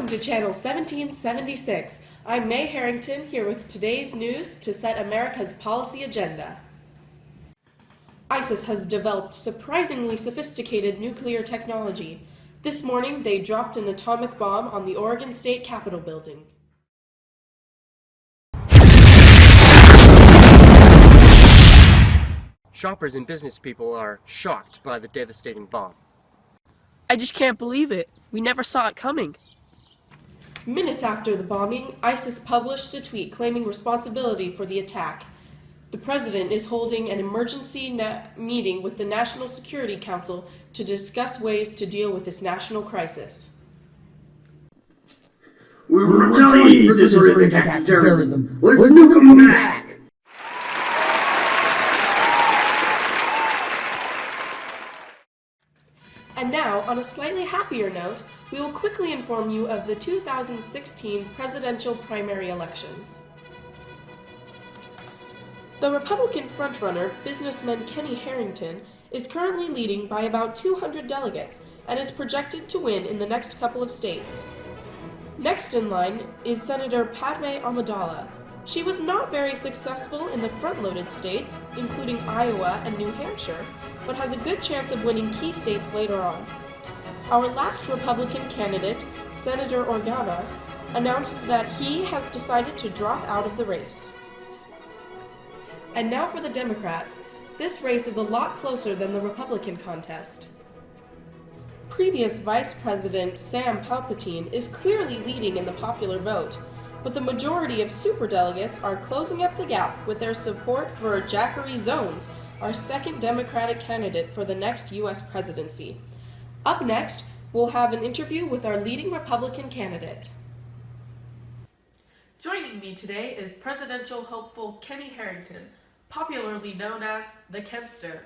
Welcome to Channel 1776. I'm May Harrington, here with today's news to set America's policy agenda. ISIS has developed surprisingly sophisticated nuclear technology. This morning, they dropped an atomic bomb on the Oregon State Capitol building. Shoppers and business people are shocked by the devastating bomb. I just can't believe it. We never saw it coming. Minutes after the bombing, ISIS published a tweet claiming responsibility for the attack. The president is holding an emergency meeting with the National Security Council to discuss ways to deal with this national crisis. We will retaliate for this horrific act of terrorism. Let's nuke them back! And now, on a slightly happier note, we will quickly inform you of the 2016 presidential primary elections. The Republican frontrunner, businessman Kenny Harrington, is currently leading by about 200 delegates and is projected to win in the next couple of states. Next in line is Senator Padme Amidala. She was not very successful in the front-loaded states, including Iowa and New Hampshire, but has a good chance of winning key states later on. Our last Republican candidate, Senator Organa, announced that he has decided to drop out of the race. And now for the Democrats. This race is a lot closer than the Republican contest. Previous Vice President Sam Palpatine is clearly leading in the popular vote, but the majority of superdelegates are closing up the gap with their support for Zachary Zones, our second Democratic candidate for the next U.S. presidency. Up next, we'll have an interview with our leading Republican candidate. Joining me today is presidential hopeful Kenny Harrington, popularly known as the Kenster.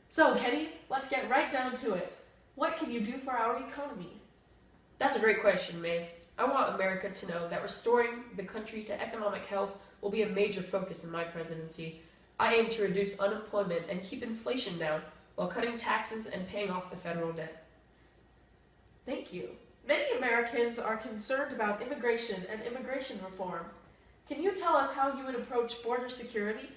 So, Kenny, let's get right down to it. What can you do for our economy? That's a great question, May. I want America to know that restoring the country to economic health will be a major focus in my presidency. I aim to reduce unemployment and keep inflation down while cutting taxes and paying off the federal debt. Thank you. Many Americans are concerned about immigration and immigration reform. Can you tell us how you would approach border security?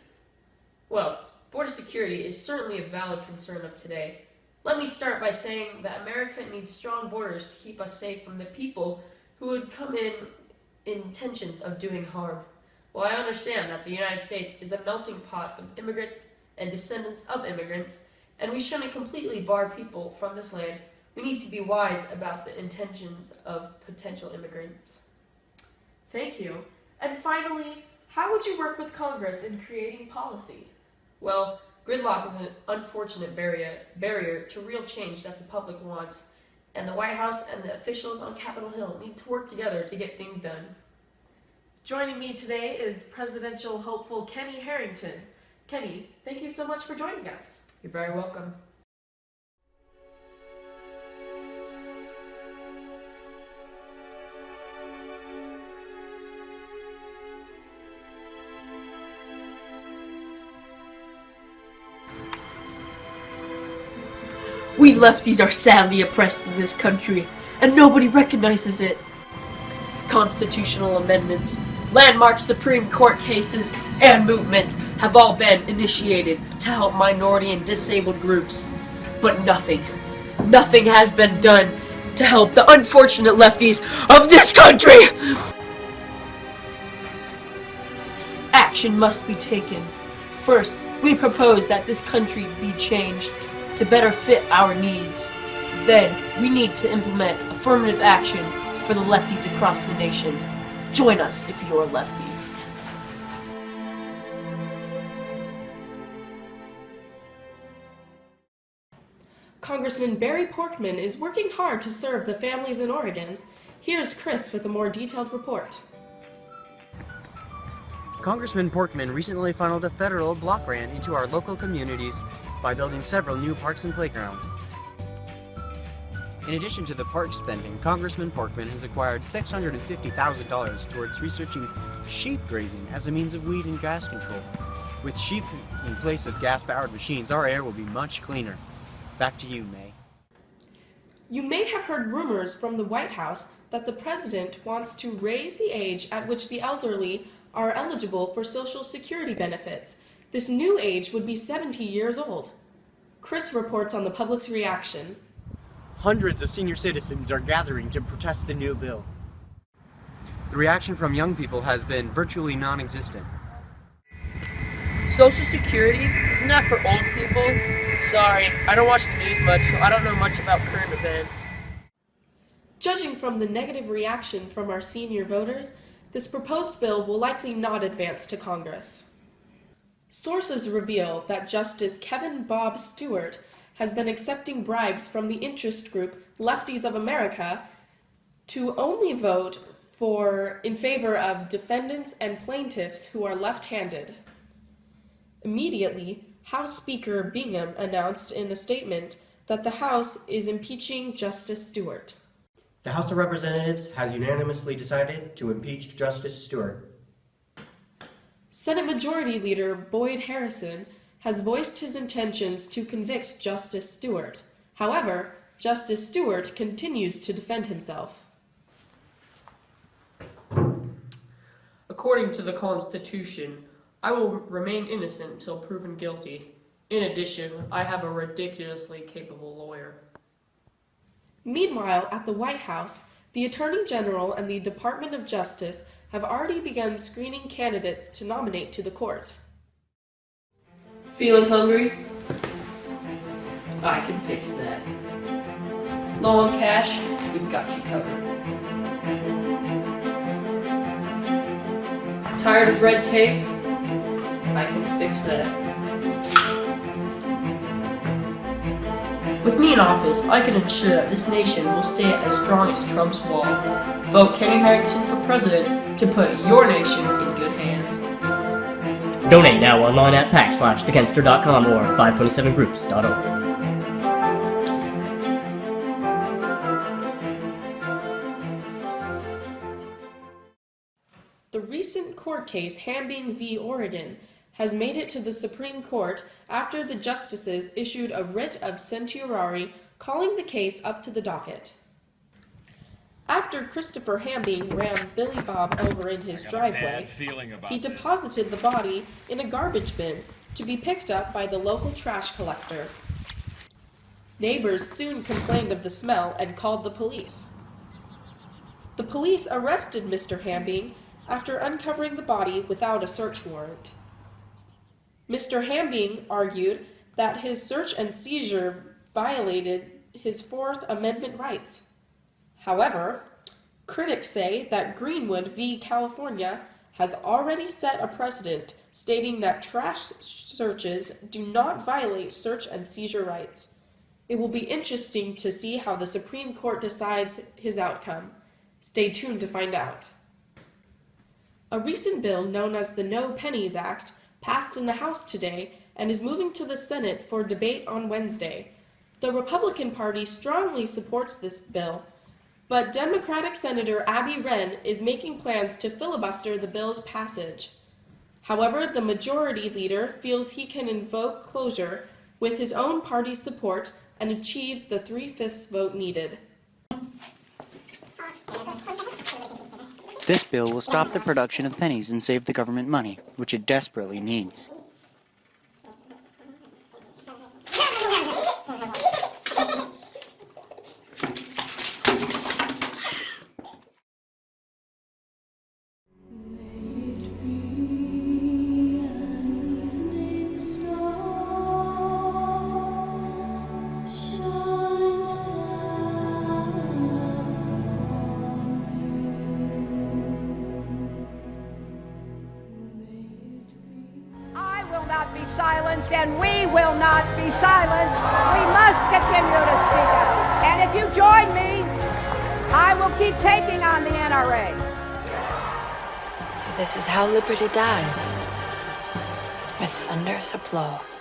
Well, border security is certainly a valid concern of today. Let me start by saying that America needs strong borders to keep us safe from the people who would come in intentions of doing harm. While I understand that the United States is a melting pot of immigrants and descendants of immigrants, and we shouldn't completely bar people from this land, we need to be wise about the intentions of potential immigrants. Thank you. And finally, how would you work with Congress in creating policy? Well, gridlock is an unfortunate barrier to real change that the public wants, and the White House and the officials on Capitol Hill need to work together to get things done. Joining me today is presidential hopeful Kenny Harrington. Kenny, thank you so much for joining us. You're very welcome. We lefties are sadly oppressed in this country, and nobody recognizes it. Constitutional amendments, landmark Supreme Court cases, and movements have all been initiated to help minority and disabled groups. But nothing has been done to help the unfortunate lefties of this country! Action must be taken. First, we propose that this country be changed to better fit our needs. Then, we need to implement affirmative action for the lefties across the nation. Join us if you're a lefty. Congressman Barry Porkman is working hard to serve the families in Oregon. Here's Chris with a more detailed report. Congressman Porkman recently funneled a federal block grant into our local communities by building several new parks and playgrounds. In addition to the park spending, Congressman Porkman has acquired $650,000 towards researching sheep grazing as a means of weed and gas control. With sheep in place of gas-powered machines, our air will be much cleaner. Back to you, May. You may have heard rumors from the White House that the president wants to raise the age at which the elderly are eligible for Social Security benefits. This new age would be 70 years old. Chris reports on the public's reaction. Hundreds of senior citizens are gathering to protest the new bill. The reaction from young people has been virtually non-existent. Social Security? Isn't that for old people? Sorry, I don't watch the news much, so I don't know much about current events. Judging from the negative reaction from our senior voters, this proposed bill will likely not advance to Congress. Sources reveal that Justice Kevin Bob Stewart has been accepting bribes from the interest group Lefties of America to only vote in favor of defendants and plaintiffs who are left-handed. Immediately, House Speaker Bingham announced in a statement that the House is impeaching Justice Stewart. The House of Representatives has unanimously decided to impeach Justice Stewart. Senate Majority Leader Boyd Harrison has voiced his intentions to convict Justice Stewart. However, Justice Stewart continues to defend himself. According to the Constitution, I will remain innocent until proven guilty. In addition, I have a ridiculously capable lawyer. Meanwhile, at the White House, the Attorney General and the Department of Justice have already begun screening candidates to nominate to the court. Feeling hungry? I can fix that. Low on cash? We've got you covered. Tired of red tape? I can fix that. With me in office, I can ensure that this nation will stay as strong as Trump's wall. Vote Kenny Harrington for president to put your nation in good hands. Donate now online at pack/thekentster.com or 527groups.org. The recent court case Hambing v. Oregon has made it to the Supreme Court after the justices issued a writ of certiorari calling the case up to the docket. After Christopher Hambing ran Billy Bob over in his driveway, he deposited the body in a garbage bin to be picked up by the local trash collector. Neighbors soon complained of the smell and called the police. The police arrested Mr. Hambing after uncovering the body without a search warrant. Mr. Hambing argued that his search and seizure violated his Fourth Amendment rights. However, critics say that Greenwood v. California has already set a precedent stating that trash searches do not violate search and seizure rights. It will be interesting to see how the Supreme Court decides his outcome. Stay tuned to find out. A recent bill known as the No Pennies Act passed in the House today and is moving to the Senate for debate on Wednesday. The Republican Party strongly supports this bill, but Democratic Senator Abby Wren is making plans to filibuster the bill's passage. However, the majority leader feels he can invoke closure with his own party's support and achieve the 3/5 vote needed. This bill will stop the production of pennies and save the government money, which it desperately needs. Silenced, and we will not be silenced. We must continue to speak out. And if you join me, I will keep taking on the NRA. So this is how liberty dies, with thunderous applause.